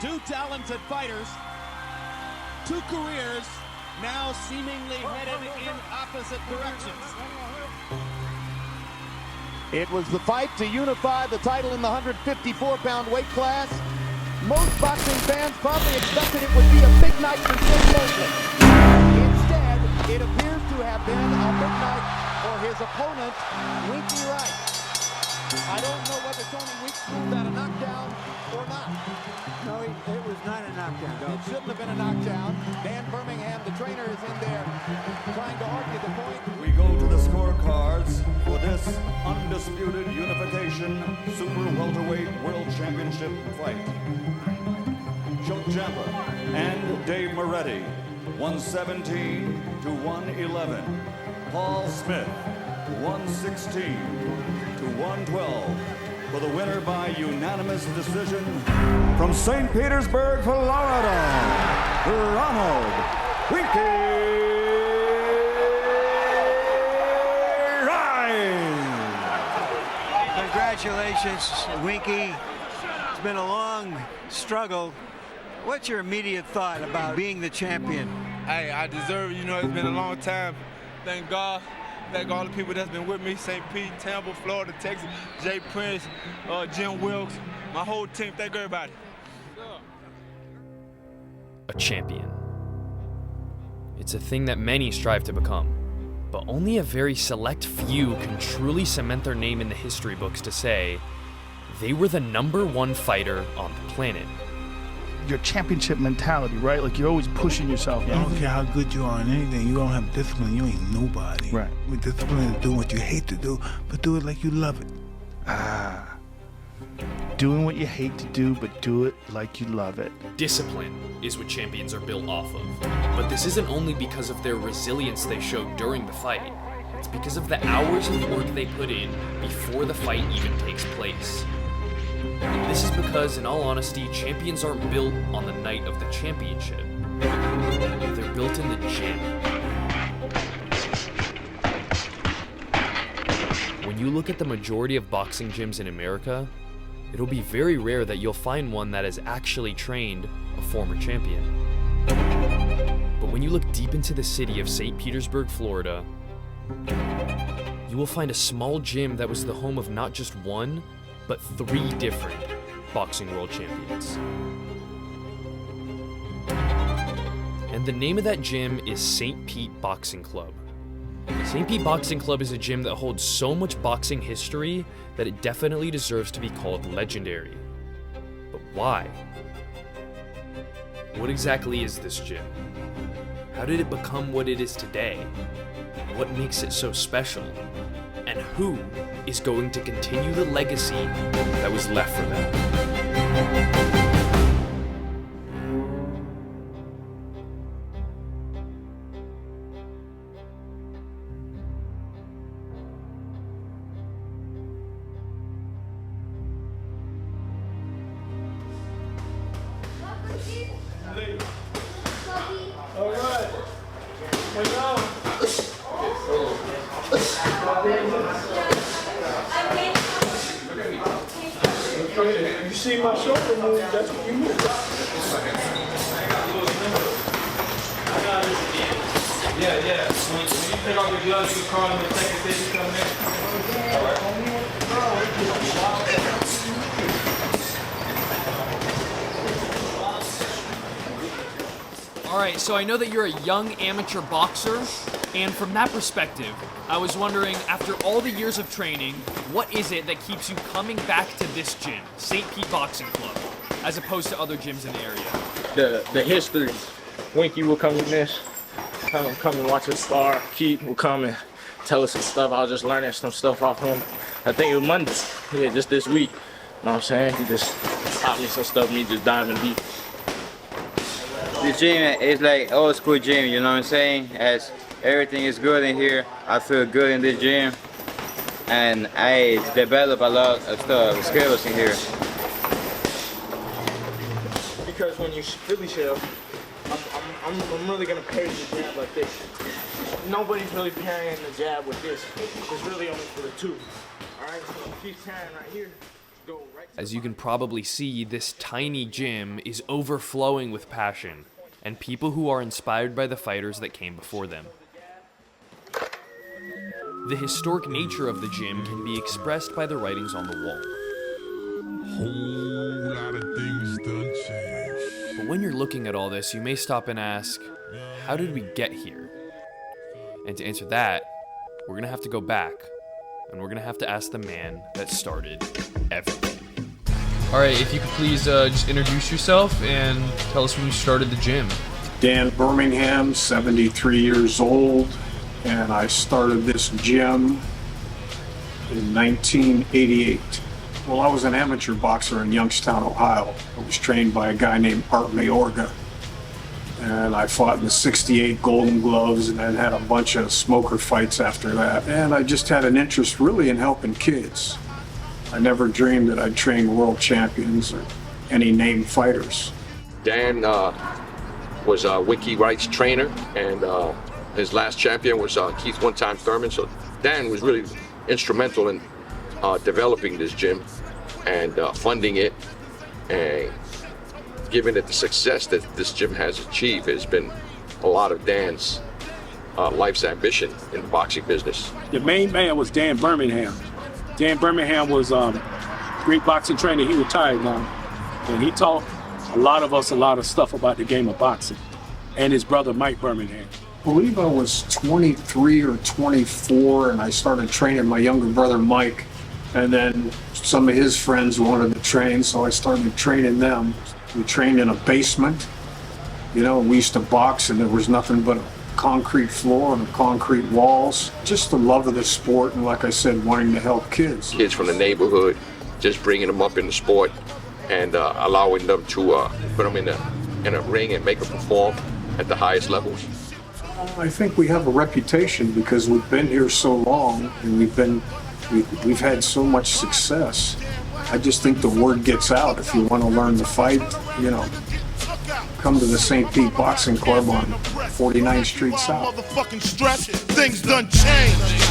Two talented fighters, two careers now seemingly headed in opposite directions. It was the fight to unify the title in the 154-pound weight class. Most boxing fans probably expected it would be a big night for St. Motion. Instead, it appears to have been a big night for his opponent, Winky Wright. I don't know whether Tony Weeks ruled that a knockdown or not. No, it was not a knockdown. No. It shouldn't have been a knockdown. Dan Birmingham, the trainer, is in there trying to argue the point. We go to the scorecards for this undisputed unification super welterweight world championship fight. Choke Jampa and Dave Moretti, 117 to 111. Paul Smith, 116 to 112. For the winner by unanimous decision from St. Petersburg, Florida, Ronald Winky Wright. Congratulations, Winky. It's been a long struggle. What's your immediate thought about being the champion? Hey, I deserve it. You know, it's been a long time. Thank God. Thank all the people that's been with me, St. Pete, Tampa, Florida, Texas, Jay Prince, Jim Wilkes, my whole team. Thank everybody. A champion. It's a thing that many strive to become, but only a very select few can truly cement their name in the history books to say they were the #1 fighter on the planet. Your championship mentality, right? Like, you're always pushing yourself. I don't care how good you are in anything. You don't have discipline, you ain't nobody. Right. With discipline is doing what you hate to do, but do it like you love it. Doing what you hate to do, but do it like you love it. Discipline is what champions are built off of. But this isn't only because of their resilience they showed during the fight. It's because of the hours of work they put in before the fight even takes place. This is because, in all honesty, champions aren't built on the night of the championship. They're built in the gym. When you look at the majority of boxing gyms in America, it'll be very rare that you'll find one that has actually trained a former champion. But when you look deep into the city of St. Petersburg, Florida, you will find a small gym that was the home of not just one, but 3 different boxing world champions. And the name of that gym is St. Pete Boxing Club. St. Pete Boxing Club is a gym that holds so much boxing history that it definitely deserves to be called legendary. But why? What exactly is this gym? How did it become what it is today? What makes it so special? And who is going to continue the legacy that was left for them? All right. We're on. You see my shoulder move, that's what you move. Yeah. When you take off your gloves, you can call him and take a station come in. All right. All right, so I know that you're a young amateur boxer, and from that perspective, I was wondering, after all the years of training, what is it that keeps you coming back to this gym, St. Pete Boxing Club, as opposed to other gyms in the area? The history. Winky will come in this, come and watch us spar. Pete will come and tell us some stuff. I was just learning some stuff off him. I think it was Monday, yeah, just this week. You know what I'm saying? He just taught me some stuff, me just diving deep. The gym is like old school gym, you know what I'm saying? As everything is good in here, I feel good in this gym, and I develop a lot of skills in here. Because when you really chill, I'm really gonna parry the jab like this. Nobody's really parrying the jab with this. It's really only for the 2. All right, so if he's parrying right here, As you can probably see, this tiny gym is overflowing with passion and people who are inspired by the fighters that came before them. The historic nature of the gym can be expressed by the writings on the wall. Whole lot of things done changed. But when you're looking at all this, you may stop and ask, how did we get here? And to answer that, we're gonna have to go back, and we're gonna have to ask the man that started everything. Alright, if you could please just introduce yourself and tell us when you started the gym. Dan Birmingham, 73 years old, and I started this gym in 1988. Well, I was an amateur boxer in Youngstown, Ohio. I was trained by a guy named Art Mayorga, and I fought in the 68 Golden Gloves and then had a bunch of smoker fights after that. And I just had an interest really in helping kids. I never dreamed that I'd train world champions or any named fighters. Dan was Winky Wright's trainer, and his last champion was Keith one-time Thurman. So Dan was really instrumental in developing this gym and funding it and giving it the success that this gym has achieved. Has been a lot of Dan's life's ambition in the boxing business. The main man was Dan Birmingham. Dan Birmingham was a great boxing trainer. He retired now, and he taught a lot of us a lot of stuff about the game of boxing. And his brother Mike Birmingham. I believe I was 23 or 24, and I started training my younger brother Mike, and then some of his friends wanted to train, so I started training them. We trained in a basement. You know, we used to box, and there was nothing but a concrete floor and concrete walls. Just the love of the sport, and like I said, wanting to help kids. Kids from the neighborhood, just bringing them up in the sport and allowing them to put them in a ring and make them perform at the highest levels. I think we have a reputation because we've been here so long and we've had so much success. I just think the word gets out. If you want to learn to fight, you know, come to the St. Pete Boxing Club on 49th Street South. Motherfucking stress, things done changed.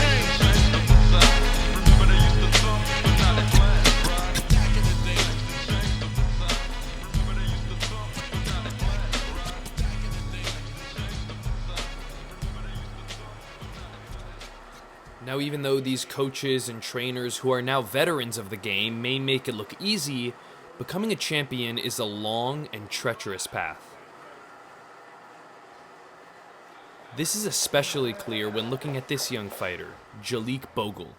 Now, even though these coaches and trainers who are now veterans of the game may make it look easy, becoming a champion is a long and treacherous path. This is especially clear when looking at this young fighter, Jalik Bogle.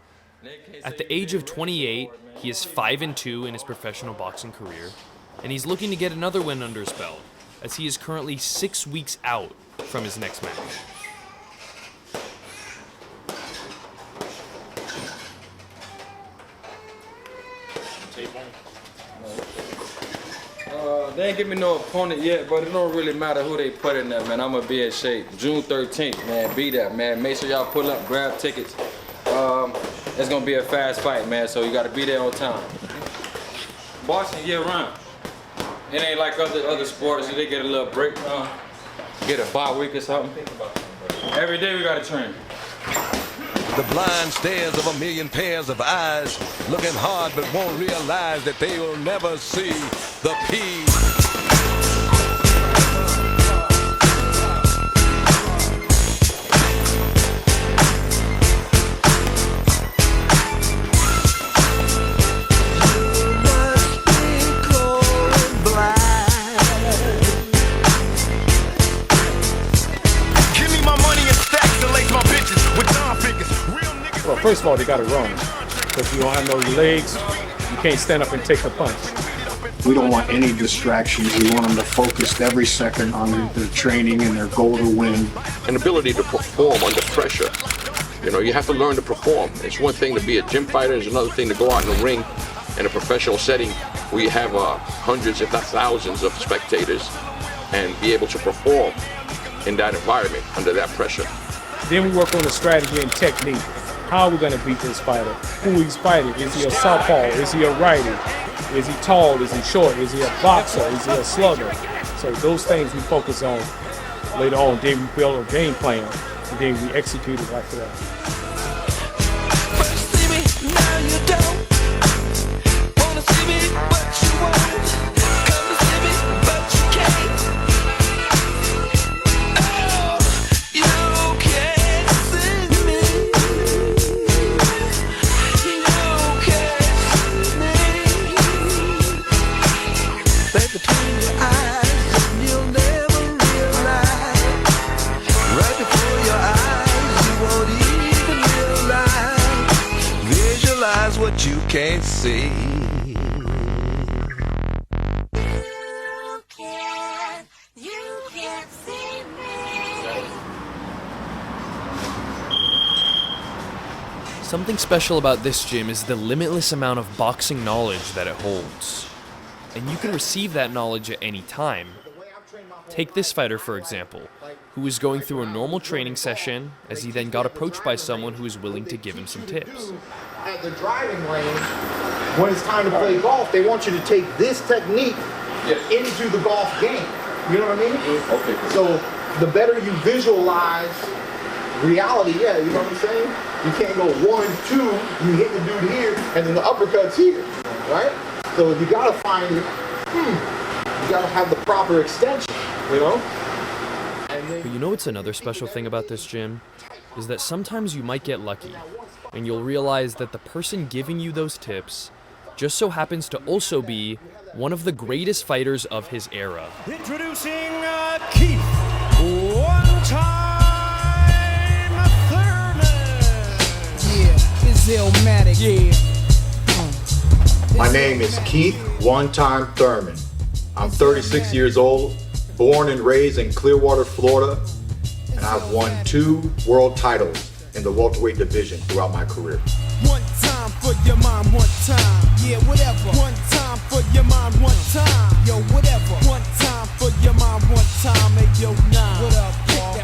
At the age of 28, he is 5-2 in his professional boxing career, and he's looking to get another win under his belt, as he is currently 6 weeks out from his next match. They ain't give me no opponent yet, but it don't really matter who they put in there, man. I'm gonna be in shape. June 13th, man, be there, man. Make sure y'all pull up, grab tickets. It's gonna be a fast fight, man, so you gotta be there on time. Boxing year round. It ain't like other sports, they get a little break, get a bye week or something. Every day we gotta train. The blind stares of a million pairs of eyes, looking hard but won't realize that they will never see the peace. Well, first of all, they got to run. If you don't have no legs, you can't stand up and take a punch. We don't want any distractions. We want them to focus every second on their training and their goal to win. An ability to perform under pressure. You know, you have to learn to perform. It's one thing to be a gym fighter. It's another thing to go out in the ring in a professional setting where you have hundreds, if not thousands, of spectators and be able to perform in that environment under that pressure. Then we work on the strategy and technique. How are we going to beat this fighter? Who he's fighting? Is he a southpaw? Is he a righty? Is he tall? Is he short? Is he a boxer? Is he a slugger? So those things we focus on later on. Then we build a game plan, and then we execute it after that. First see me, now you don't. Wanna Right between your eyes, you'll never realize. Right before your eyes, you won't even realize. Visualize what you can't see. You can't see me. Something special about this gym is the limitless amount of boxing knowledge that it holds. And you can receive that knowledge at any time. Take this fighter, for example, who was going through a normal training session as he then got approached by someone who was willing to give him some tips. At the driving range, when it's time to play golf, they want you to take this technique into the golf game. You know what I mean? Okay. So the better you visualize reality, you know what I'm saying? You can't go 1, 2, you hit the dude here, and then the uppercut's here, right? So you gotta find it, you gotta have the proper extension, you know? But you know what's another special thing about this gym? Is that sometimes you might get lucky, and you'll realize that the person giving you those tips just so happens to also be one of the greatest fighters of his era. Introducing Keith, one-time Thurman. Yeah, it's Illmatic. Yeah. My name is Keith One-Time Thurman. I'm 36 years old, born and raised in Clearwater, Florida, and I've won 2 world titles in the welterweight division throughout my career. One time for your mom, one time. Yeah, whatever. One time for your mom, one time. Yo, whatever. One time for your mom, one time. Hey, yo, nah. What up, y'all?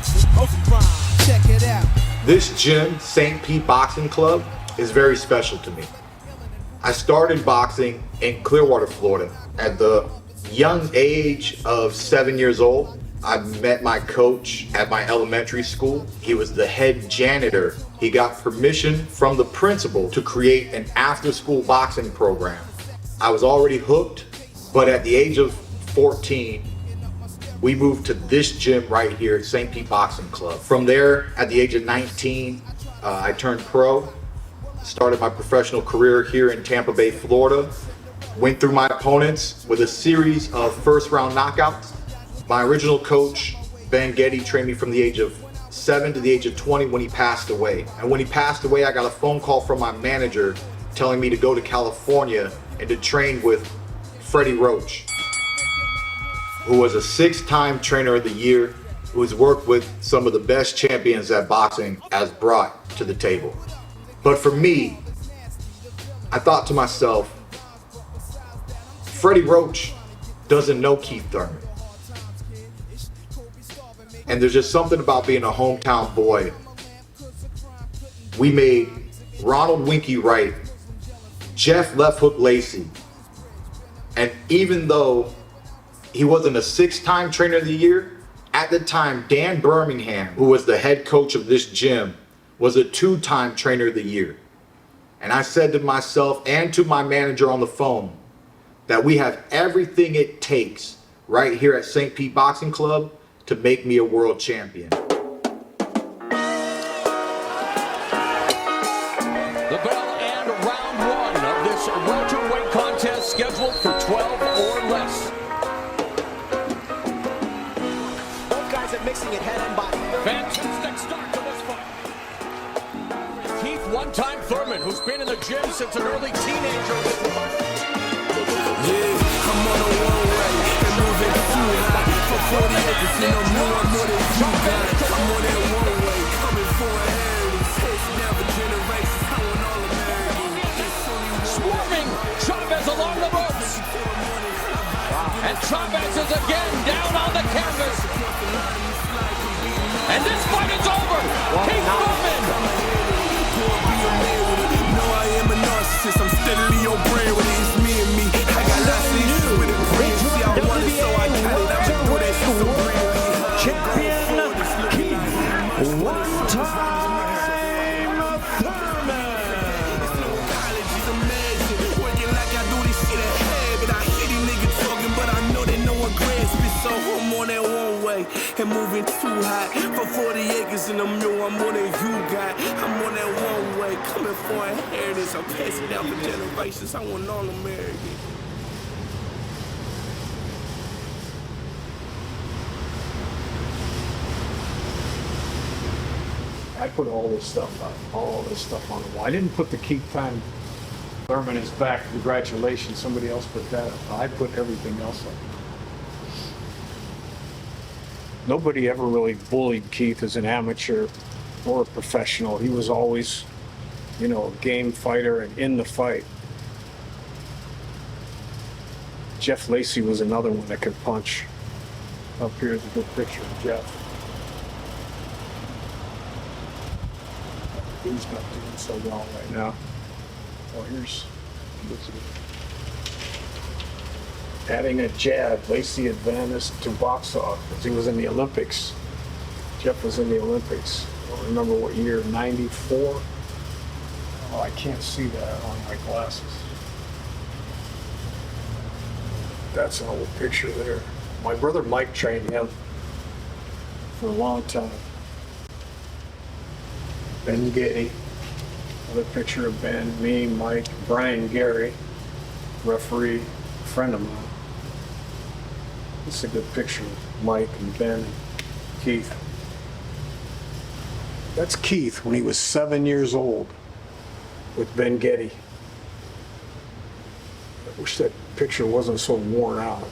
Check it out. This gym, St. Pete Boxing Club, is very special to me. I started boxing in Clearwater, Florida. At the young age of 7 years old, I met my coach at my elementary school. He was the head janitor. He got permission from the principal to create an after-school boxing program. I was already hooked, but at the age of 14, we moved to this gym right here at St. Pete Boxing Club. From there, at the age of 19, I turned pro. Started my professional career here in Tampa Bay, Florida. Went through my opponents with a series of first-round knockouts. My original coach, B.I.G, trained me from the age of 7 to the age of 20 when he passed away. And when he passed away, I got a phone call from my manager telling me to go to California and to train with Freddie Roach, who was a 6-time trainer of the year, who has worked with some of the best champions that boxing has brought to the table. But for me, I thought to myself, Freddie Roach doesn't know Keith Thurman. And there's just something about being a hometown boy. We made Ronald Winky Wright, Jeff Left Hook Lacy, and even though he wasn't a 6-time trainer of the year, at the time, Dan Birmingham, who was the head coach of this gym, was a 2-time trainer of the year. And I said to myself and to my manager on the phone that we have everything it takes right here at St. Pete Boxing Club to make me a world champion. The bell and round 1 of this welterweight contest scheduled for 12 or less. Both guys are mixing it head and body. Fantastic start to this fight. Keith One-Time Thurman, who's been in the gym since an early teenager. Yeah, I'm on a one-way and moving too high. For 40 acres, you know, more than you got. I'm on that one-way, coming for a heritage. Chasing down for generations, I want all American. Swarming Chavez along the ropes. And Chavez is again down on the canvas. And this fight is over. Keith Thurman. No, I am a narcissist. I'm steadily on brand with it. It's me and me. I got lots of issues with it. See, I want it, so I got it. I'm gonna do that shit so real. Champion Keith One-Time Thurman. It's no apologies, imagine working like I do this shit at habit. I hear these niggas talking, but I know they know what grasp it. So I'm on that one way and moving too high. For 40 acres in a mule, I'm more than you got. I'm on that one way, coming for a heritage. I'm passing down for generations. I want all American. I put all this stuff on the wall. I didn't put the keep time Thurman is back, congratulations. Somebody else put that up. I put everything else up. Nobody ever really bullied Keith as an amateur or a professional. He was always, you know, a game fighter and in the fight. Jeff Lacy was another one that could punch. Up here's a good picture of Jeff. He's not doing so well right now. Oh, here's adding a jab. Lacy advanced to box off because he was in the Olympics. Jeff was in the Olympics. I don't remember what year, 94? Oh, I can't see that on my glasses. That's an old picture there. My brother Mike trained him for a long time. Ben Getty. Another picture of Ben, me, Mike, Brian Gary, referee, friend of mine. This is a good picture of Mike and Ben and Keith. That's Keith when he was 7 years old with Ben Getty. I wish that picture wasn't so worn out.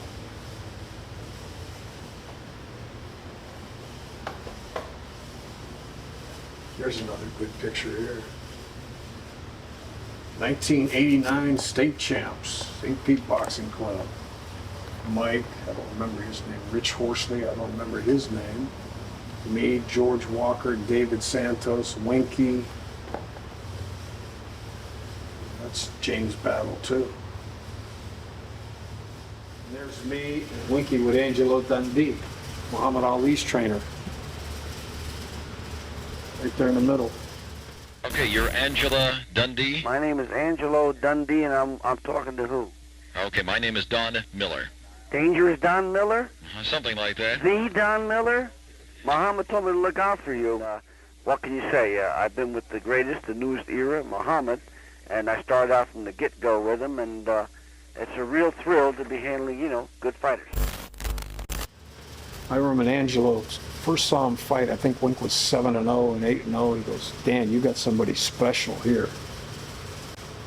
Here's another good picture here. 1989 state champs, St. Pete Boxing Club. Mike, I don't remember his name. Rich Horsley, I don't remember his name. Me, George Walker, David Santos, Winky. That's James Battle too. And there's me and Winky with Angelo Dundee, Muhammad Ali's trainer. Right there in the middle. Okay, you're Angela Dundee? My name is Angelo Dundee, and I'm talking to who? Okay, my name is Don Miller. Dangerous Don Miller? Something like that. The Don Miller? Muhammad told me to look out for you. What can you say? I've been with the greatest, the newest era, Muhammad, and I started out from the get-go with him, and it's a real thrill to be handling, you know, good fighters. I remember Angelo first saw him fight, I think Wink was 7-0 and 8-0. He goes, Dan, you got somebody special here.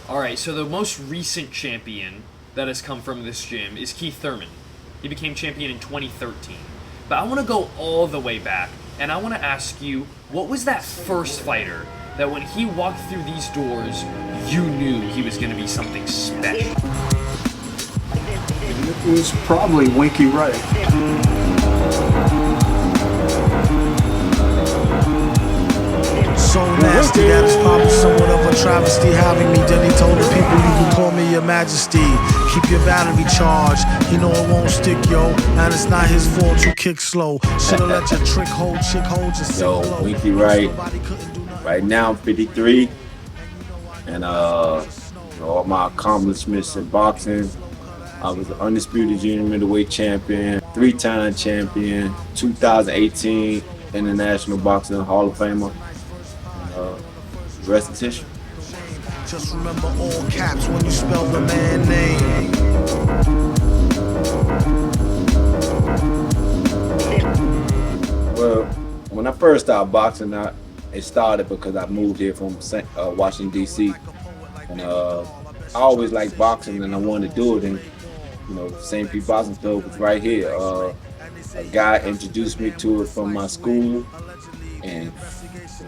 Alright, so the most recent champion that has come from this gym is Keith Thurman. He became champion in 2013. But I want to go all the way back, and I want to ask you, what was that first fighter that when he walked through these doors, you knew he was going to be something special? It was probably Winky Wright. So nasty that it's probably somewhat of a travesty having me. Then he told the people, you can call me your majesty. Keep your battery charged, you know it won't stick, yo. And it's not his fault you kick slow. Should've let your trick hold, chick hold your Yo, Winky Wright. Right now I'm 53. And all my accomplishments in boxing. I was an undisputed junior middleweight champion, 3-time champion, 2018 International Boxing Hall of Famer. Rest in tissue. Just remember all caps when you spell the man name. Well, when I first started boxing, it started because I moved here from Washington, D.C. And I always liked boxing and I wanted to do it. And, you know, St. Pete Boxing Club was right here. A guy introduced me to it from my school. And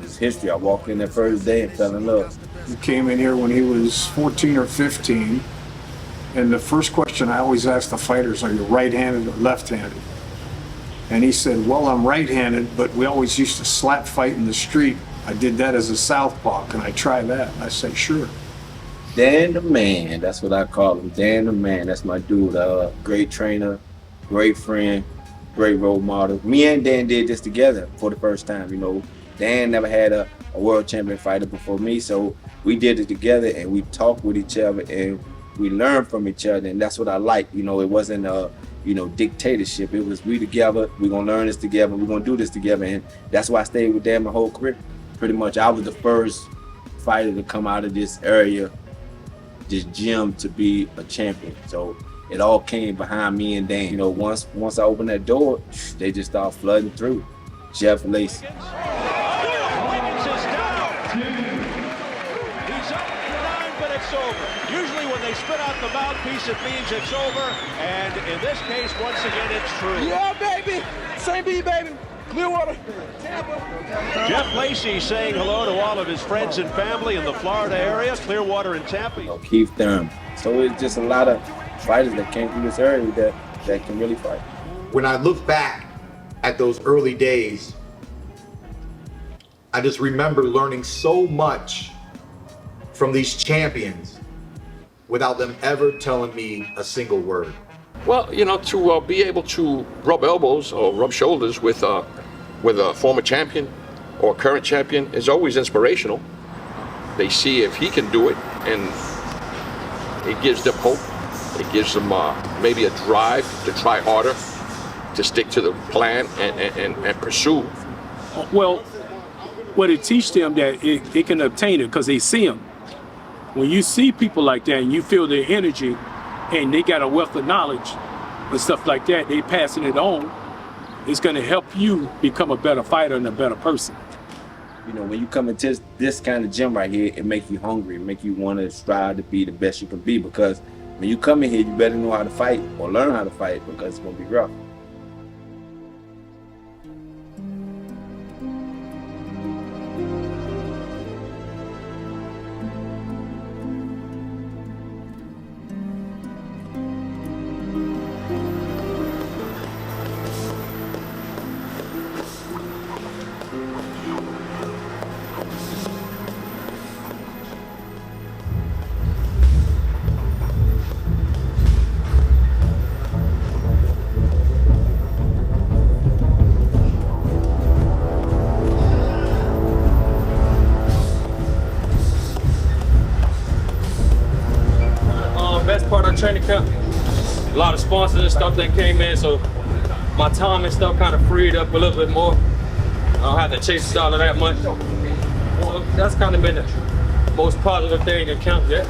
it's history. I walked in that first day and fell in love. He came in here when he was 14 or 15. And the first question I always ask the fighters, are you right-handed or left-handed? And he said, well, I'm right-handed, but we always used to slap fight in the street. I did that as a southpaw. Can I try that? And I said, sure. Dan the Man, that's what I call him. Dan the Man, that's my dude. Great trainer, great friend, great role model. Me and Dan did this together for the first time, you know. Dan never had a world champion fighter before me, so we did it together and we talked with each other and we learned from each other, and that's what I like. You know, it wasn't you know, dictatorship. It was we together, we're gonna learn this together, we're gonna do this together, and that's why I stayed with Dan my whole career. Pretty much I was the first fighter to come out of this area, this gym, to be a champion. So it all came behind me and Dan. You know, once I opened that door, they just started flooding through. Jeff Lacy. they spit out the mouthpiece, it means it's over. And in this case, once again, it's true. Yeah, baby. St. B, baby. Clearwater. Jeff Lacy saying hello to all of his friends and family in the Florida area, Clearwater and Tampa. Keith Thurman. So it's just a lot of fighters that came through this area that can really fight. When I look back at those early days, I just remember learning so much from these champions without them ever telling me a single word. Well, you know, to be able to rub elbows or rub shoulders with a former champion or current champion is always inspirational. They see if he can do it, and it gives them hope. It gives them maybe a drive to try harder, to stick to the plan and pursue. Well, what it teaches them that it can obtain it because they see them. When you see people like that and you feel their energy and they got a wealth of knowledge and stuff like that, they passing it on, it's going to help you become a better fighter and a better person. You know, when you come into this kind of gym right here, it makes you hungry. It makes you want to strive to be the best you can be, because when you come in here, you better know how to fight or learn how to fight, because it's going to be rough. Best part of training camp, a lot of sponsors and stuff that came in, so my time and stuff kind of freed up a little bit more. I don't have to chase all of that much. Well, that's kind of been the most positive thing in camp yet.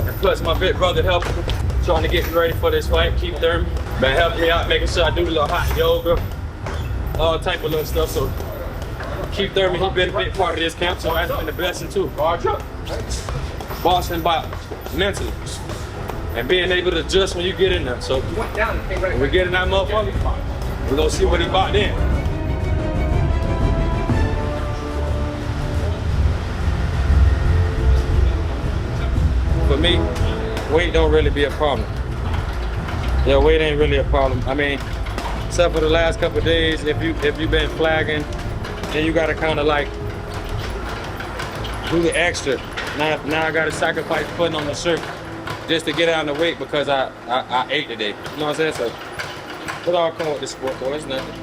And plus my big brother helped trying to get me ready for this fight, Keith Thurman. Been helping me out, making sure I do a little hot yoga, all type of little stuff. So Keith Thurman, he's been a big part of this camp, so that's been a blessing too. Bossing by mentally. And being able to adjust when you get in there. So when we get in that motherfucker, we're gonna see what he bought in. For me, weight don't really be a problem. Yeah, weight ain't really a problem. I mean, except for the last couple of days, if you've been flagging, then you gotta kind of like do the extra. Now I gotta sacrifice putting on the shirt just to get out of the weight because I ate today. You know what I'm saying? So it all come with the sport, boy. It's nothing.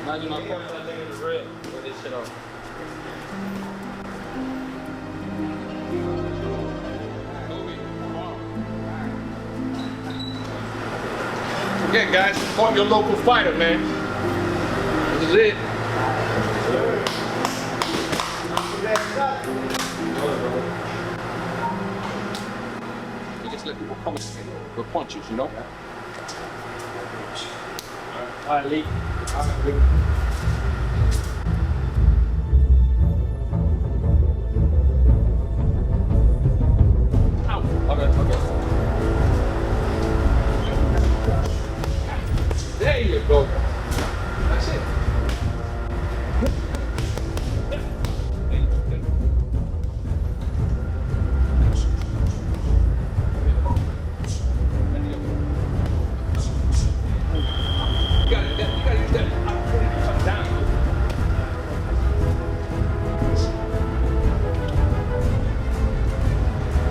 Imagine I put that thing in the red with this shit on. Forget, guys, support your local fighter, man. This is it. You just let people come with punches, you know? All right, Lee. There you go. That's it.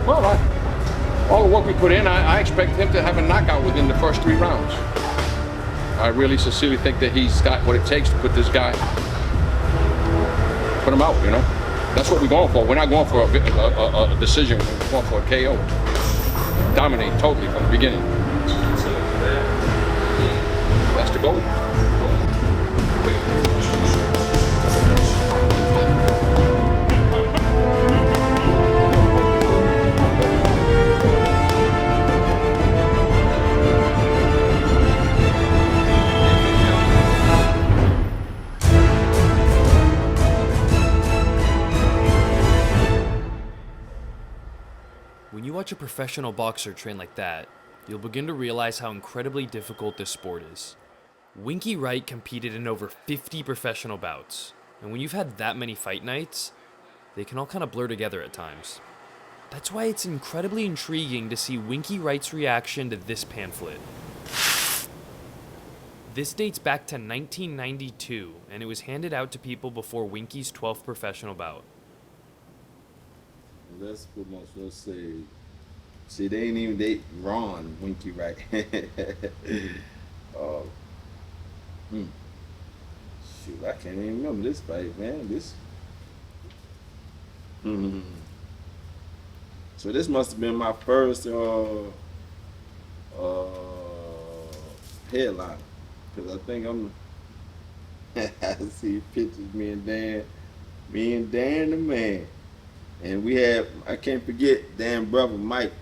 Well, all the work we put in, I expect him to have a knockout within the first 3 rounds. I really sincerely think that he's got what it takes to put this guy, put him out, you know? That's what we're going for. We're not going for a decision, we're going for a KO. Dominate totally from the beginning. That's the goal. you watch a professional boxer train like that, you'll begin to realize how incredibly difficult this sport is. Winky Wright competed in over 50 professional bouts, and when you've had that many fight nights, they can all kind of blur together at times. That's why it's incredibly intriguing to see Winky Wright's reaction to this pamphlet. This dates back to 1992, and it was handed out to people before Winky's 12th professional bout. Let's put myself say. See, they ain't even date Ron Winky Wright. Shoot, I can't even remember this fight, man. So this must have been my first headline, because I think I see pictures me and Dan the man, and we had, I can't forget Dan brother Mike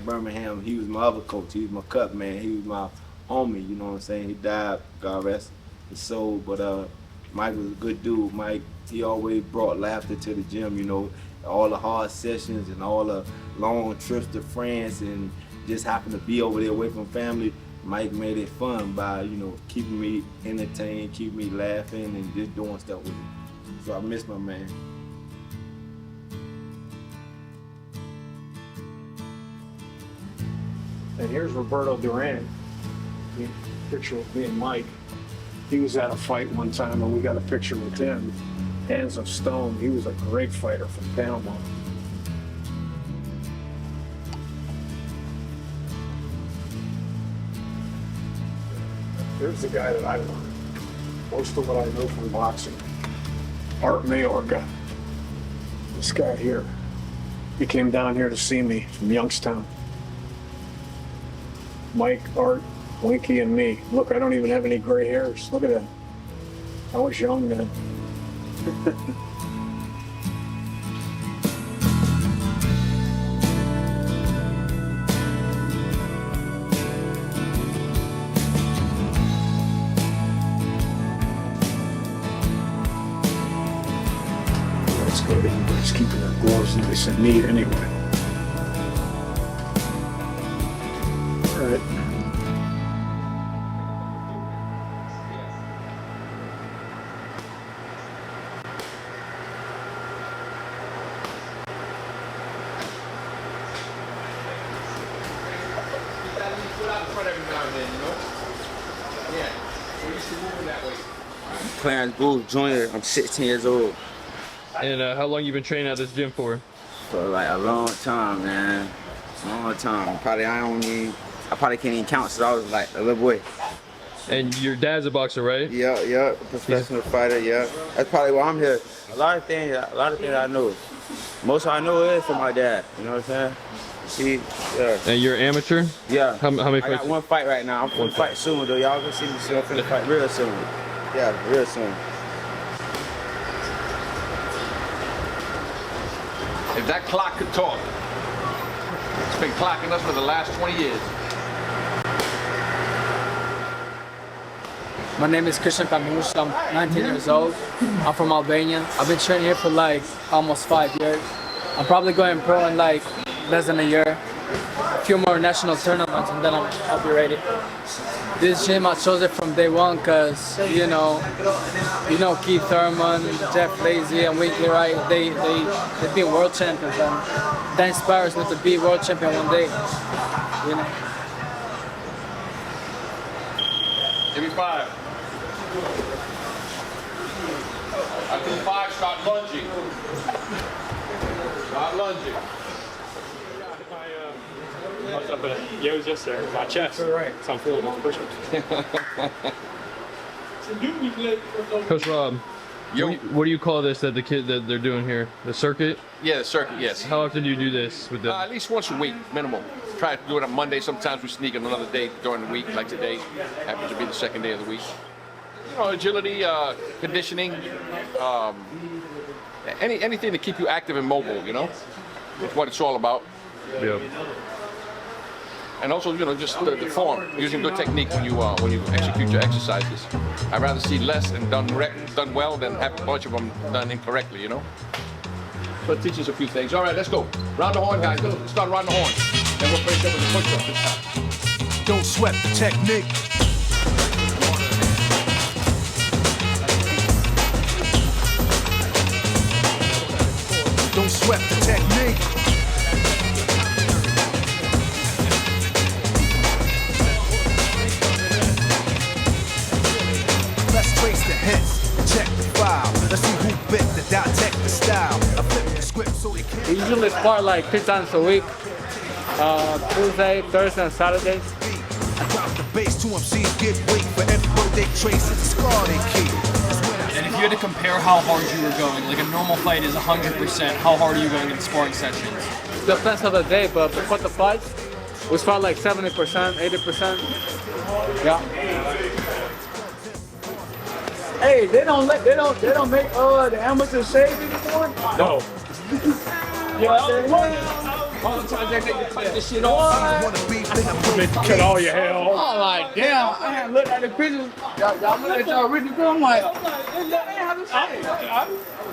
Birmingham. He was my other coach. He was my cut man. He was my homie. You know what I'm saying? He died, God rest his soul. But Mike was a good dude. Mike, he always brought laughter to the gym. You know, all the hard sessions and all the long trips to France, and just happened to be over there away from family. Mike made it fun by, you know, keeping me entertained, keeping me laughing, and just doing stuff with me. So I miss my man. And here's Roberto Duran. Picture of me and Mike. He was at a fight one time, and we got a picture with him. Hands of stone. He was a great fighter from Panama. Here's the guy that I learned most of what I know from boxing. Art Mayorga. This guy here. He came down here to see me from Youngstown. Mike, Art, Winky, and me. Look, I don't even have any gray hairs. Look at that. I was young then. That's good. Everybody's keeping their gloves nice and neat anyway. All right. Clarence Booth Jr. I'm 16 years old. And how long you been training at this gym for? For like a long time, man. Long time. I probably can't even count since I was like a little boy. And your dad's a boxer, right? Yeah, professional fighter, yeah. That's probably why I'm here. A lot of things I know. Most I know is from my dad, you know what I'm saying? Yeah. And you're amateur? Yeah. How many fights? I got one fight right now. I'm finna fight soon though. Y'all gonna see me soon. I'm finna fight real soon. Yeah, real soon. If that clock could talk, it's been clocking us for the last 20 years. My name is Christian Kamush. I'm 19 years old. I'm from Albania. I've been training here for like almost 5 years. I'm probably going pro in like less than a year. A few more national tournaments and then I'll be ready. This gym, I chose it from day one because, you know Keith Thurman, Jeff Lacy, and Winky Wright, they've been world champions, and that inspires me to be world champion one day, you know. Give me 5. After 5, start lunging. Start lunging. Yeah, it was just there. My chest. Right. So I'm feeling it pushing. Coach Rob, what do you call this that the kid that they're doing here? The circuit? Yeah, the circuit, yes. How often do you do this with them? At least once a week, minimum. Try to do it on Monday. Sometimes we sneak in another day during the week, like today. Happens to be the second day of the week. You know, agility, conditioning, anything to keep you active and mobile, you know? That's what it's all about. Yeah. And also, you know, just the form, using good technique when you execute your exercises. I'd rather see less and done well than have a bunch of them done incorrectly, you know? So it teaches a few things. All right, let's go. Round the horn, guys. Let's start around the horn. Then we'll finish up with the push-up this time. Don't sweat the technique. Don't sweat the technique. Let's trace the hits, check the file. Let's see who bit the dissect the style. I flip the script so they can't. We usually spar like 3 times a week. Tuesday, Thursday, and Saturdays. I drop the bass, 2 MCs get weight for every word they trace. It's a scar they keep. And if you had to compare how hard you were going, like a normal fight is 100%, how hard are you going in sparring sessions? Depends on the day, but before the fights, we spar like 70%, 80%. Yeah. Hey, they don't make the amateur shave anymore? No. All the times they make you cut this shit off. Make you cut all your hair off. I'm like, damn, I haven't looked at the pictures. Y'all look at y'all original film, I'm like,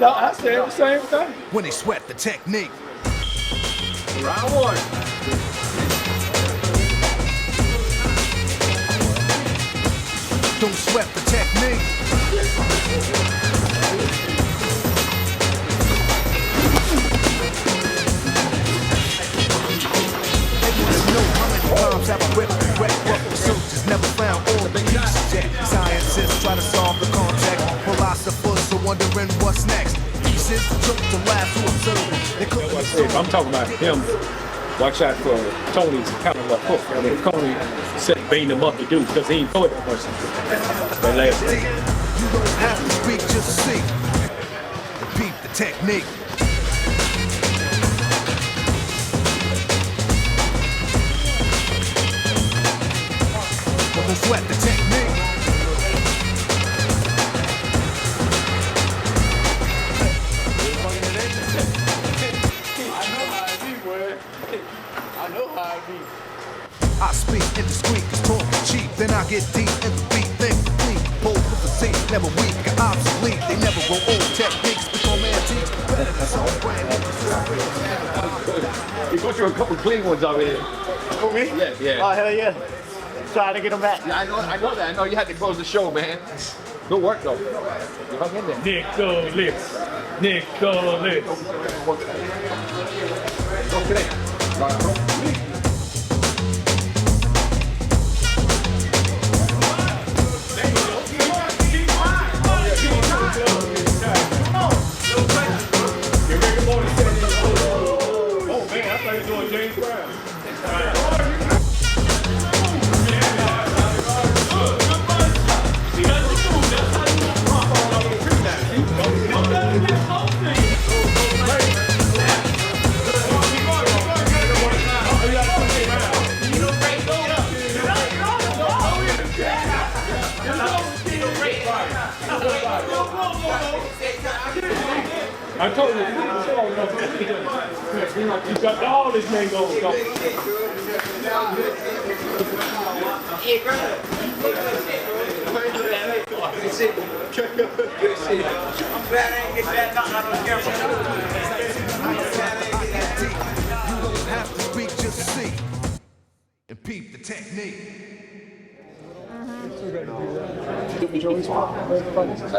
I said the same thing. When they sweat the technique. Round one. Don't sweat the technique. Bombs have a rip, researchers never found all the pieces yet. Scientists try to solve the context. Philosophers are wondering what's next. Pieces joke to laugh to observe. They couldn't I'm talking about him. Watch out for Tony's kind of left hook. I mean, Tony said bang them up to do because he ain't throw it that much. But last you don't have to speak, just see. Repeat the technique. Don't sweat the technique. I know how it be. I speak indiscreet, cause talk is cheap. Then I get deep in the beat, think clean. Bold with the scene, never weak, obsolete. They never grow old. Techniques become antiques. Better than some brand You go through a couple clean ones already. Who, me? Yeah. Oh, hell yeah. Trying to get them back. Yeah, I know that. I know you had to close the show, man. Good work, though. You hung in there. Nicholas. Okay. Oh man, I thought you were doing James Brown. I told you, you got all this mango. You don't have to speak, just see. And peep the technique. I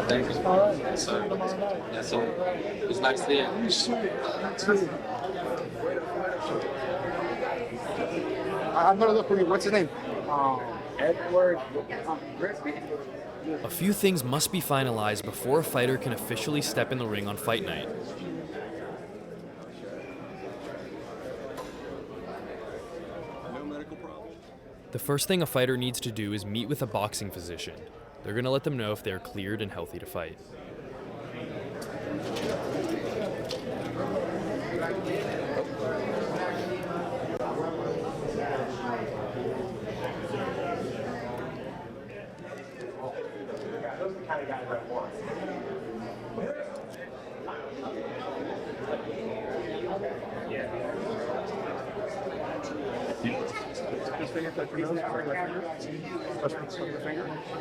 think it's all right. So it's nice to hear. I'm gonna look for you. What's his name? Edward. A few things must be finalized before a fighter can officially step in the ring on fight night. The first thing a fighter needs to do is meet with a boxing physician. They're going to let them know if they're cleared and healthy to fight.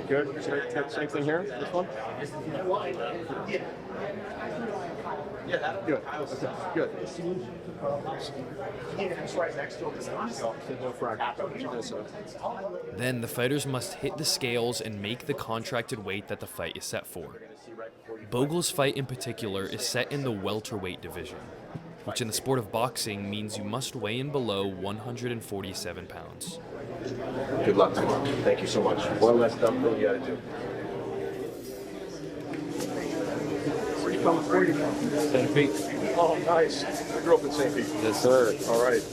Good. Same thing here. This one. Good. Good. Then the fighters must hit the scales and make the contracted weight that the fight is set for. Bogle's fight in particular is set in the welterweight division, which in the sport of boxing means you must weigh in below 147 pounds. Good luck to you. Thank you so much. One last dump thing you gotta do. Where you from? St. Pete. Oh, nice. I grew up in St. Pete. Yes, sir. All right.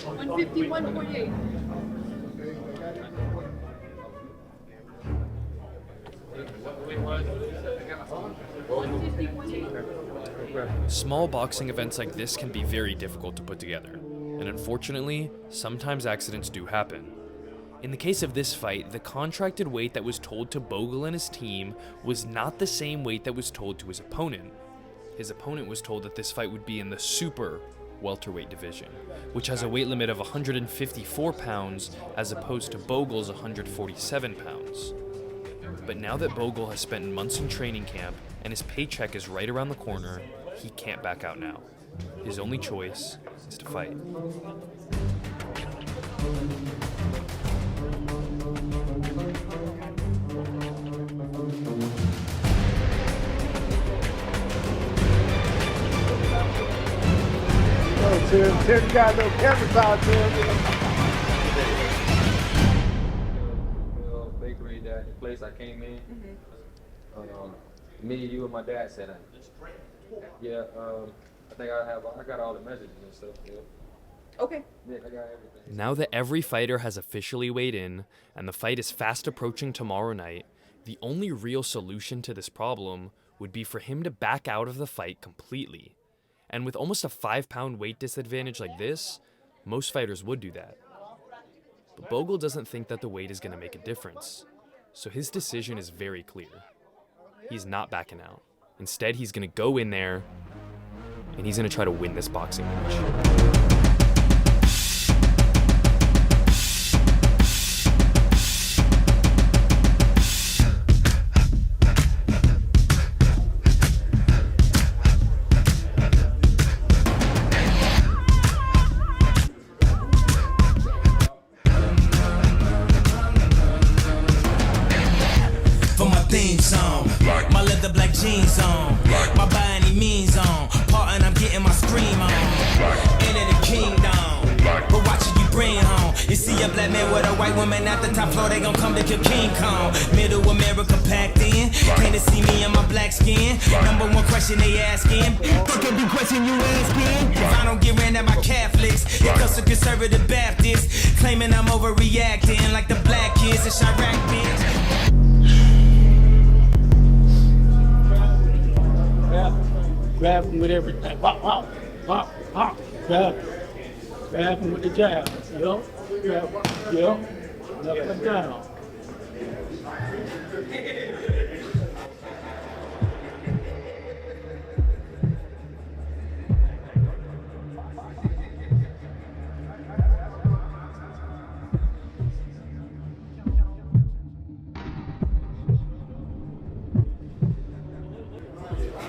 151.48. Small boxing events like this can be very difficult to put together, and unfortunately, sometimes accidents do happen. In the case of this fight, the contracted weight that was told to Bogle and his team was not the same weight that was told to his opponent. His opponent was told that this fight would be in the super welterweight division, which has a weight limit of 154 pounds as opposed to Bogle's 147 pounds. But now that Bogle has spent months in training camp and his paycheck is right around the corner, he can't back out now. His only choice is to fight. Tim got no cameras out there. Bakery, that the place I came in. Me, you, and my dad said that. Yeah, I think I got all the messages and stuff. Yeah. Okay. Yeah, I got everything. Now that every fighter has officially weighed in, and the fight is fast approaching tomorrow night, the only real solution to this problem would be for him to back out of the fight completely. And with almost a 5-pound weight disadvantage like this, most fighters would do that. But Bogle doesn't think that the weight is going to make a difference. So his decision is very clear. He's not backing out. Instead, he's going to go in there, and he's going to try to win this boxing match. My leather black jeans on, my by any means on, part and I'm getting my scream on, into the kingdom, but watch it you bring home. You see a black man with a white woman at the top floor, they gon' come to kill King Kong. Middle America packed in, can't they see me in my black skin? Number one question they asking, look at the question you asking. If I don't get ran at by Catholics, it comes to conservative Baptists, claiming I'm overreacting like the black kids in Chirac, bitch. Grab him with everything. Pop, pop, pop, pop. Grab him with the jab. Yup. Grab. Yup. Knock him down.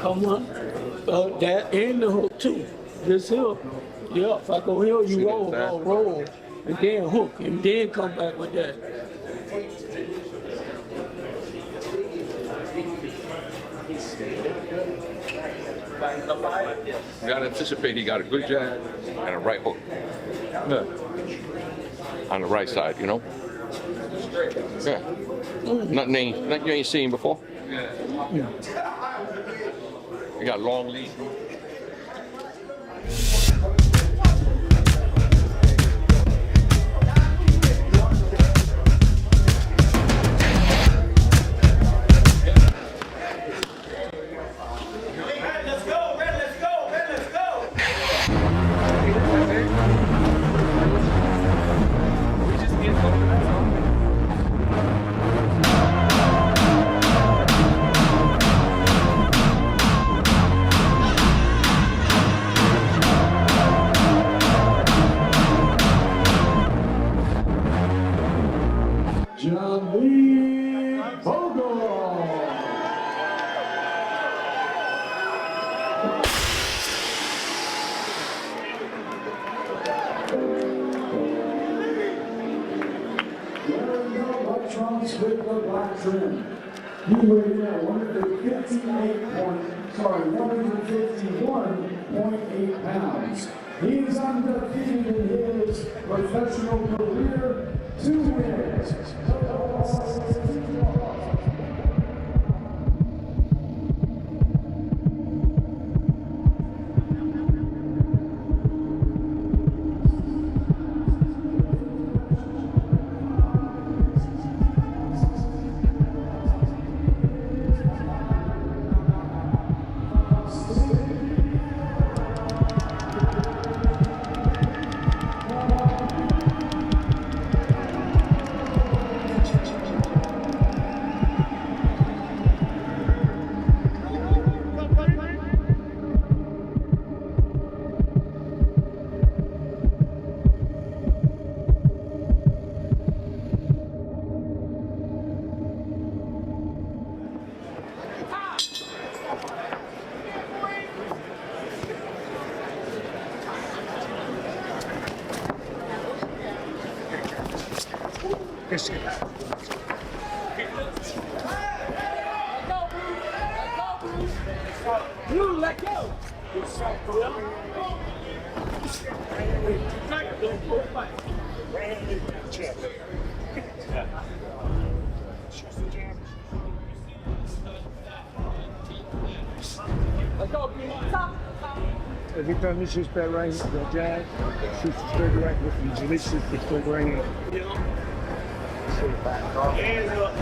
Come on. That and the hook too. This hill. Yeah, if I go hill, you roll, and then hook, and then come back with that. You gotta anticipate he got a good jab and a right hook. Yeah. On the right side, you know? Yeah. Nothing you ain't seen before. You got long lead. He weighed in at 151.8 pounds. He is undefeated in his professional career. 2 wins. You let go. Every time you shoot that right hand, that jab, shoots the straight right with you. Release the straight right hand. Hands up.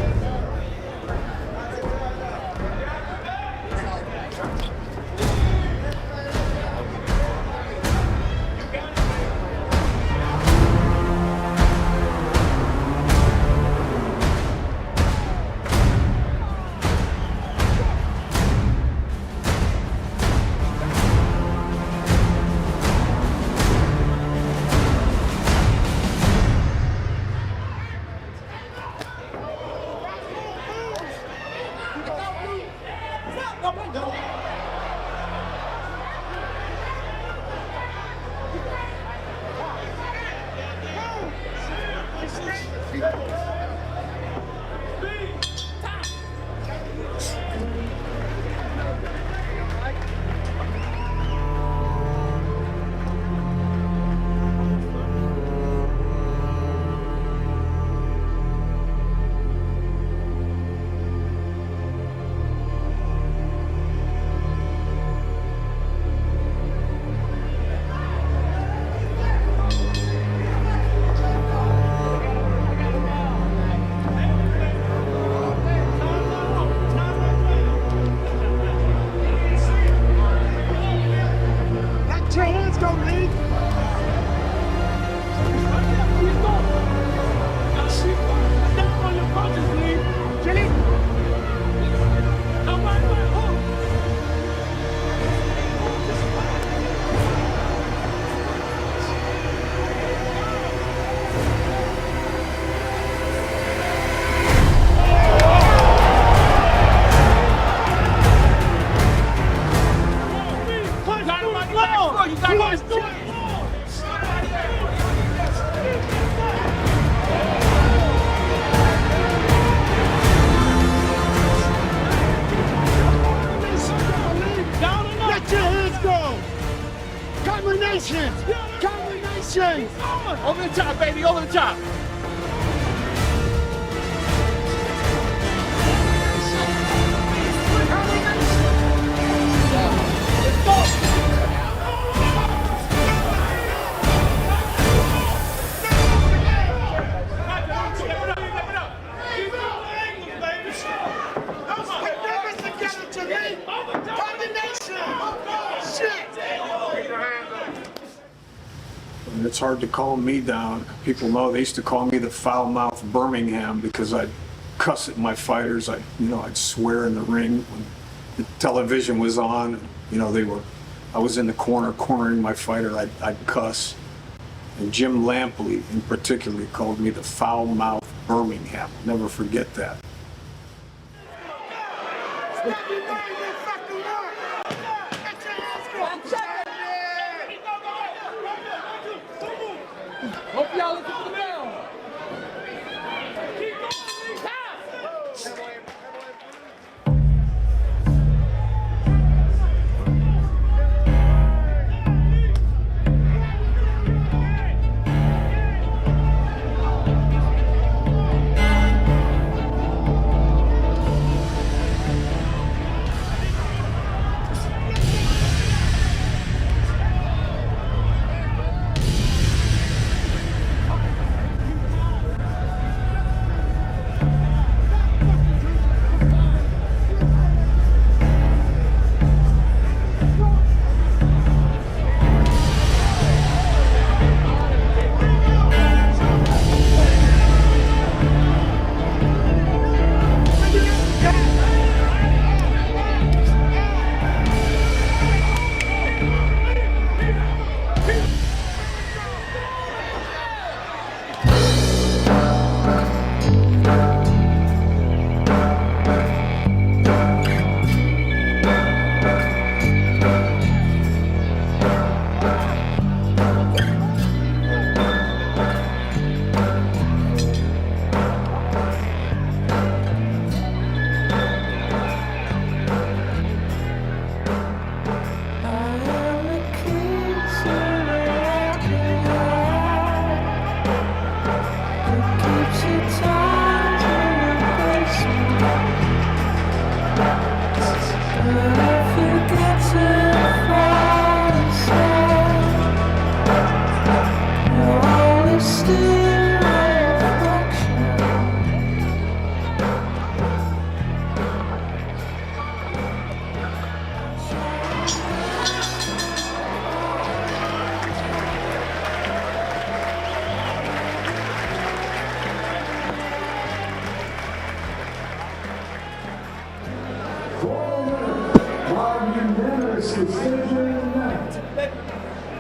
Combination! Combination! Over the top, baby, over the top. And it's hard to calm me down. People know they used to call me the foul-mouthed Birmingham because I'd cuss at my fighters. I'd swear in the ring when the television was on. I was in the cornering my fighter. I'd cuss. And Jim Lampley, in particular, called me the foul-mouthed Birmingham. I'll never forget that. Hope y'all looking for the bell.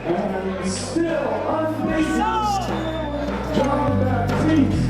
And still unbeaten, John Baptiste.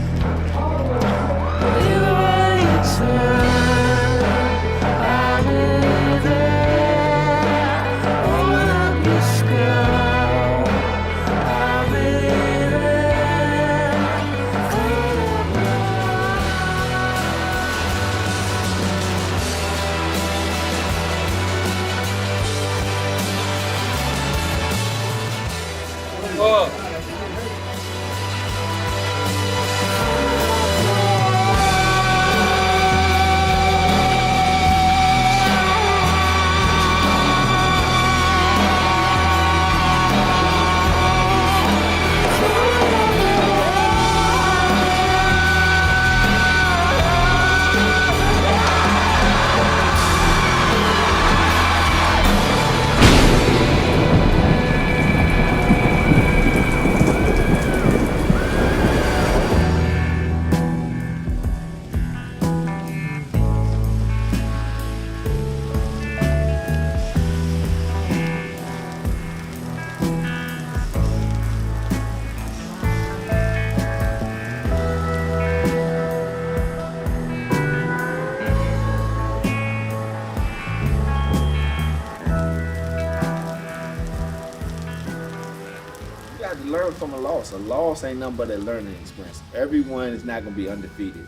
Learn from a loss. A loss ain't nothing but a learning experience. Everyone is not gonna be undefeated.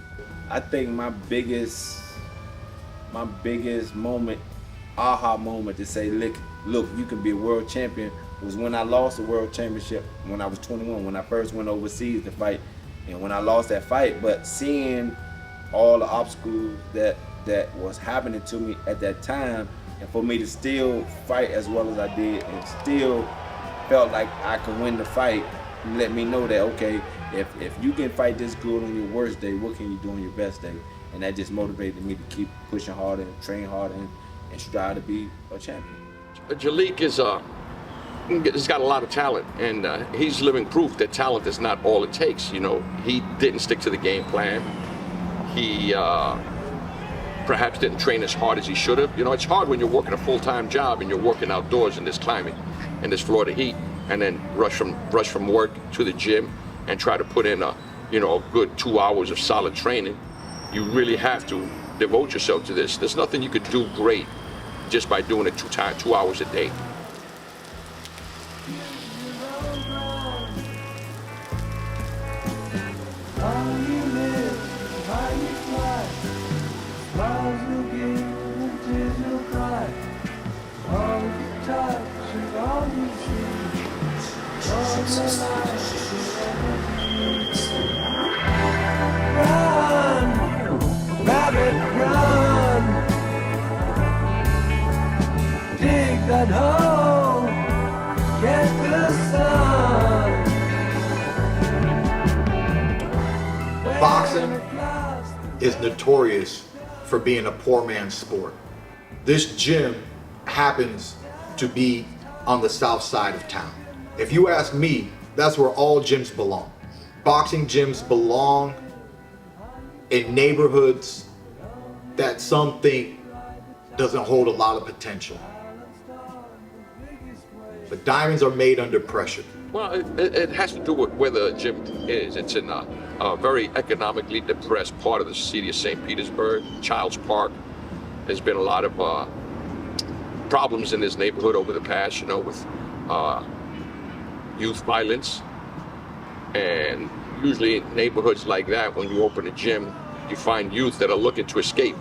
I think my biggest moment, aha moment to say, look, you can be a world champion was when I lost the world championship when I was 21, when I first went overseas to fight, and when I lost that fight. But seeing all the obstacles that was happening to me at that time, and for me to still fight as well as I did, and still felt like I could win the fight, let me know that, okay, if you can fight this good on your worst day, what can you do on your best day? And that just motivated me to keep pushing harder and train harder and strive to be a champion. Jalik he's got a lot of talent, and he's living proof that talent is not all it takes. You know, he didn't stick to the game plan. He perhaps didn't train as hard as he should have. You know, it's hard when you're working a full-time job and you're working outdoors in this climate, in this Florida heat, and then rush from work to the gym and try to put in a good 2 hours of solid training. You really have to devote yourself to this. There's nothing you could do great just by doing it 2 hours a day. That hole, get the sun. Boxing is notorious for being a poor man's sport. This gym happens to be on the south side of town. If you ask me, that's where all gyms belong. Boxing gyms belong in neighborhoods that some think doesn't hold a lot of potential. But diamonds are made under pressure. Well, it has to do with where the gym is. It's in a very economically depressed part of the city of St. Petersburg, Child's Park. There's been a lot of problems in this neighborhood over the past, with youth violence. And usually in neighborhoods like that, when you open a gym, you find youth that are looking to escape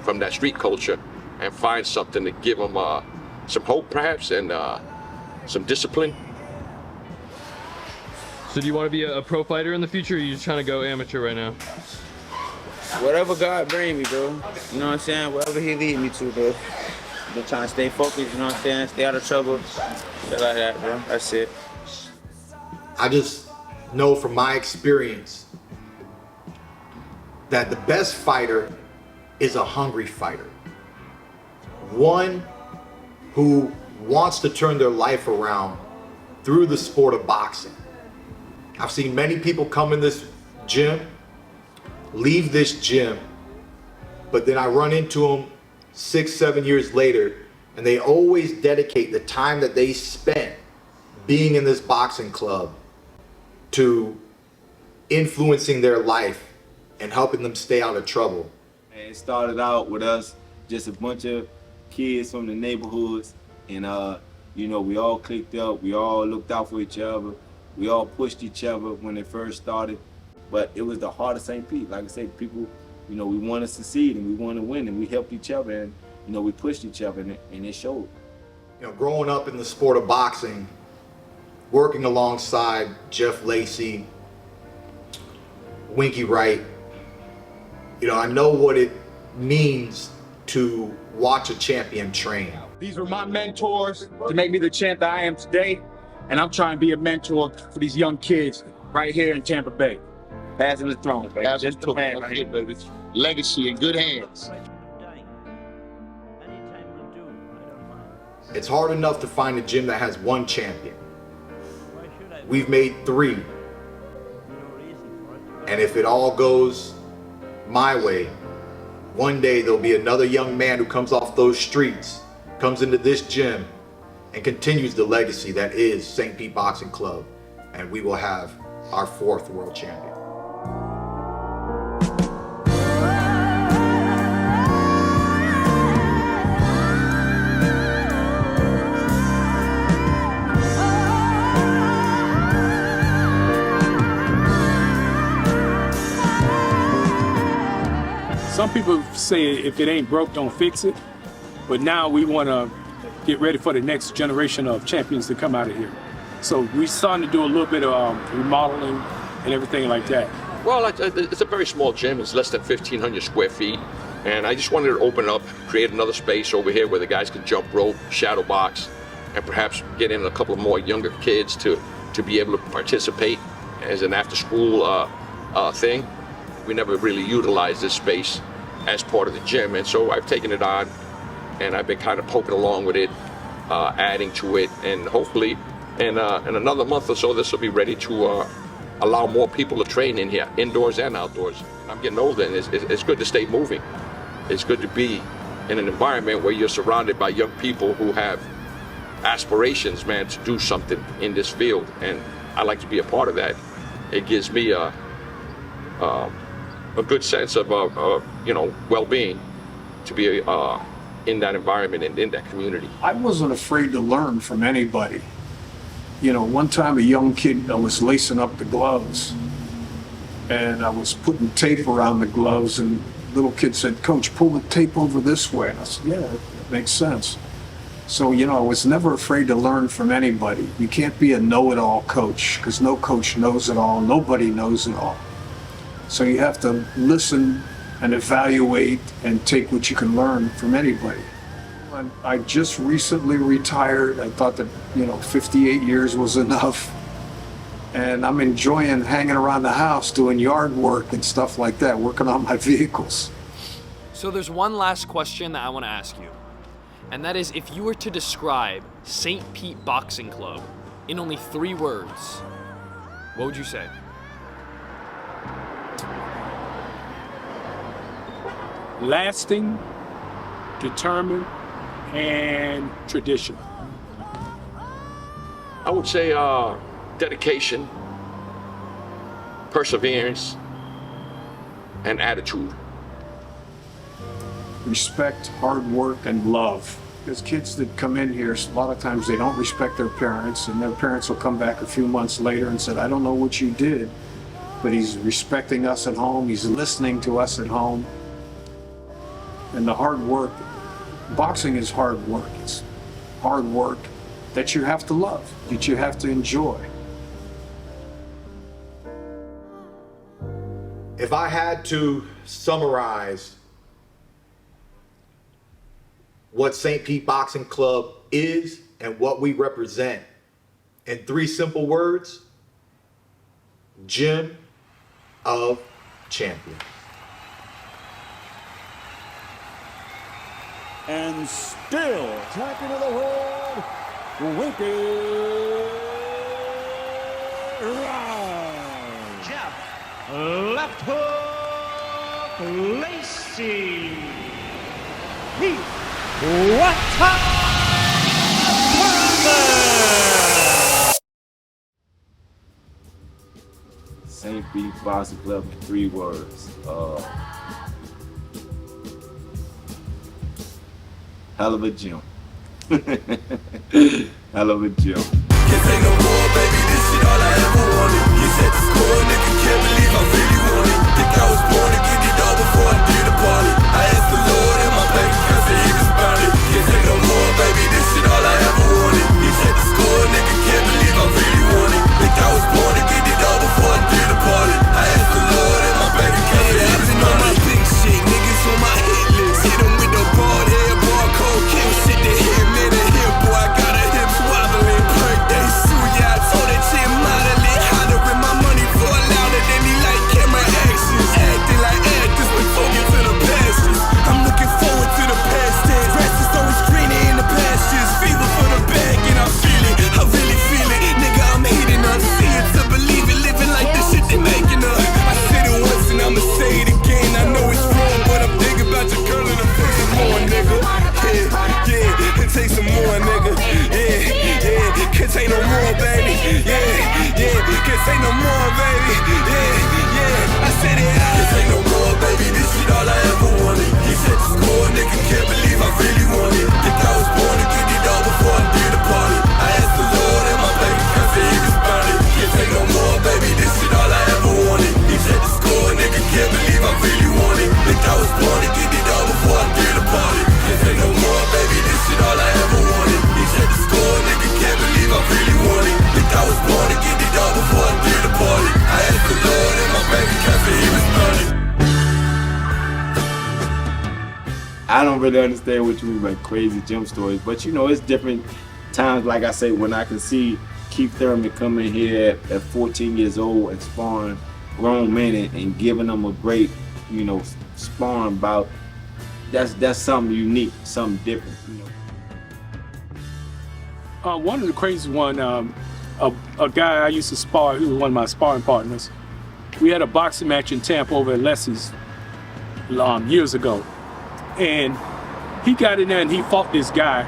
from that street culture and find something to give them some hope, perhaps, and some discipline. So do you want to be a pro fighter in the future, or are you just trying to go amateur right now? Whatever God bring me, bro. You know what I'm saying? Wherever he lead me to, bro. I'm trying to stay focused, you know what I'm saying? Stay out of trouble. Shit like that, bro. That's it. I just know from my experience that the best fighter is a hungry fighter. One who wants to turn their life around through the sport of boxing. I've seen many people come in this gym, leave this gym, but then I run into them 6-7 years later, and they always dedicate the time that they spent being in this boxing club to influencing their life and helping them stay out of trouble. And it started out with us, just a bunch of kids from the neighborhoods, and we all clicked up, we all looked out for each other, we all pushed each other when it first started. But it was the heart of St. Pete. Like I said, people, we want to succeed and we want to win, and we helped each other, and we pushed each other, and it showed. Growing up in the sport of boxing, working alongside Jeff Lacy, Winky Wright, I know what it means to watch a champion train. These were my mentors to make me the champ that I am today, and I'm trying to be a mentor for these young kids right here in Tampa Bay. Passing the throne, baby. Just the man right here, baby. Legacy in good hands. It's hard enough to find a gym that has one champion. We've made 3. And if it all goes my way, one day there'll be another young man who comes off those streets, comes into this gym, and continues the legacy that is St. Pete Boxing Club, and we will have our 4th world champion. Some people say if it ain't broke, don't fix it. But now we want to get ready for the next generation of champions to come out of here. So we're starting to do a little bit of remodeling and everything like that. Well, it's a very small gym. It's less than 1,500 square feet. And I just wanted to open up, create another space over here where the guys can jump rope, shadow box, and perhaps get in a couple of more younger kids to be able to participate as an after-school thing. We never really utilized this space as part of the gym, and so I've taken it on, and I've been kind of poking along with it, adding to it, and hopefully in another month or so, this will be ready to allow more people to train in here, indoors and outdoors. I'm getting older, and it's good to stay moving. It's good to be in an environment where you're surrounded by young people who have aspirations, man, to do something in this field, and I like to be a part of that. It gives me a good sense of well-being to be in that environment and in that community. I wasn't afraid to learn from anybody. You know, one time a young kid, I was lacing up the gloves, and I was putting tape around the gloves, and little kid said, "Coach, pull the tape over this way." And I said, "Yeah, that makes sense." So, you know, I was never afraid to learn from anybody. You can't be a know-it-all coach, because no coach knows it all. Nobody knows it all. So you have to listen and evaluate and take what you can learn from anybody. I just recently retired. I thought that, 58 years was enough. And I'm enjoying hanging around the house doing yard work and stuff like that, working on my vehicles. So there's one last question that I want to ask you. And that is, if you were to describe St. Pete Boxing Club in only 3 words, what would you say? Lasting, determined, and tradition. I would say dedication, perseverance, and attitude. Respect, hard work, and love. There's kids that come in here, a lot of times they don't respect their parents, and their parents will come back a few months later and say, "I don't know what you did," but he's respecting us at home, he's listening to us at home. And the hard work, boxing is hard work. It's hard work that you have to love, that you have to enjoy. If I had to summarize what St. Pete Boxing Club is and what we represent in 3 simple words: Gym of Champions. And still champion of the world, Winky Wright. Jab, left hook, Lacy. What time? St. Pete Boxing Club in 3 words. Hell of a gym. Hell of a gym. Can't say no more, baby, this shit all I ever wanted. You set the score, nigga, can't believe I really want it. Think I was born to get it all before I did the party. I asked the Lord in my bank account, say he responded. Can't say no more, baby, this shit all I ever wanted. You set the score, nigga, can't believe I really want it. Think I was born to get it all before I did the party. I asked the Lord in my bank account, say he responded. On my big shit, niggas on my hit list. Hit them with the bald head, barcode, kill shit to hit, man, and hit, boy, I got a hip wobbling. Birthday suit, yeah, I told that shit modeling. Hollering my money for louder than he like camera actions. Acting like actors, but talking to the pastors. I'm looking forward to the past tense. Grass is always greener in the pastures. Fever for the bag, and I feel it. I really feel it. Nigga, I'm heating up. See it to believe it. Living like the shit they making up. I said it once and I'ma say it again. I know it's wrong, but I'm thinking about your girl and I'm thinking more, nigga. Yeah, it takes some more, nigga. Yeah, can't take no more, baby. Yeah, can't take no more, baby. Yeah, I said it out. Can't take no more, baby. This shit all I ever wanted. He set the score, nigga. Can't believe I really want it. Think I was born to get it all before I did the party. I asked the Lord in my bank account, say he responded. Can't take no more, baby. This shit all I ever wanted. He set the score, nigga. Can't believe I really want it. Think I was born to get it all before I did the party. Can't take no more, baby. This shit all I ever wanted. don't really understand what you mean by crazy gym stories, but you know, it's different times. Like I say, when I can see Keith Thurman coming here at 14 years old and sparring grown men and giving them a great, you know, sparring bout, that's something unique, something different, you know. One of the crazy one, a guy I used to spar, who was one of my sparring partners. We had a boxing match in Tampa over at Lacy's years ago. And he got in there and he fought this guy.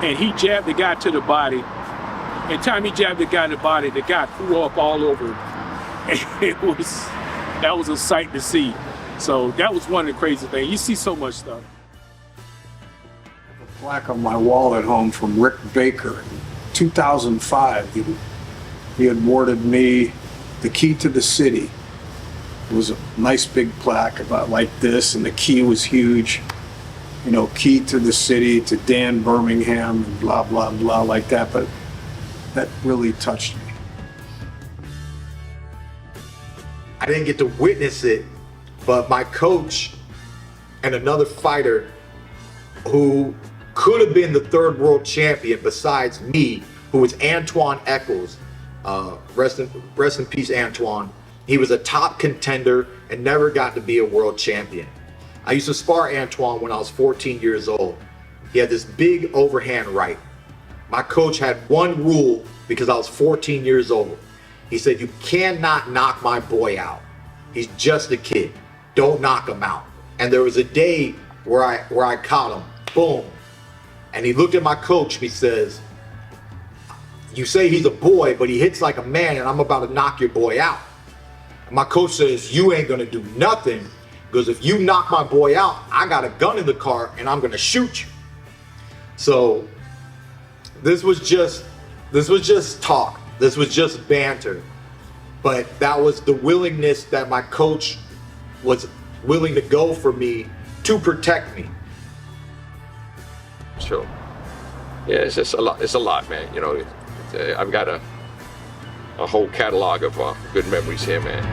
And he jabbed the guy to the body. And time he jabbed the guy in the body, the guy threw up all over him. And that was a sight to see. So that was one of the crazy things. You see so much stuff. A plaque on my wall at home from Rick Baker, 2005. He had awarded me the key to the city. It was a nice big plaque about like this, and the key was huge. You know, key to the city, to Dan Birmingham, and blah, blah, blah, like that. But that really touched me. I didn't get to witness it, but my coach and another fighter who could have been the third world champion besides me, who was Antoine Eccles. Rest in peace, Antoine. He was a top contender and never got to be a world champion. I used to spar Antoine when I was 14 years old. He had this big overhand right. My coach had one rule because I was 14 years old. He said, you cannot knock my boy out. He's just a kid. Don't knock him out. And there was a day where I caught him, boom. And he looked at my coach and he says, you say he's a boy, but he hits like a man and I'm about to knock your boy out. And my coach says, you ain't gonna do nothing, because if you knock my boy out, I got a gun in the car and I'm gonna shoot you. So this was just talk. This was just banter. But that was the willingness that my coach was willing to go for me to protect me. Sure. Yeah, it's just a lot. It's a lot, man. You know, I've got a whole catalog of good memories here, man.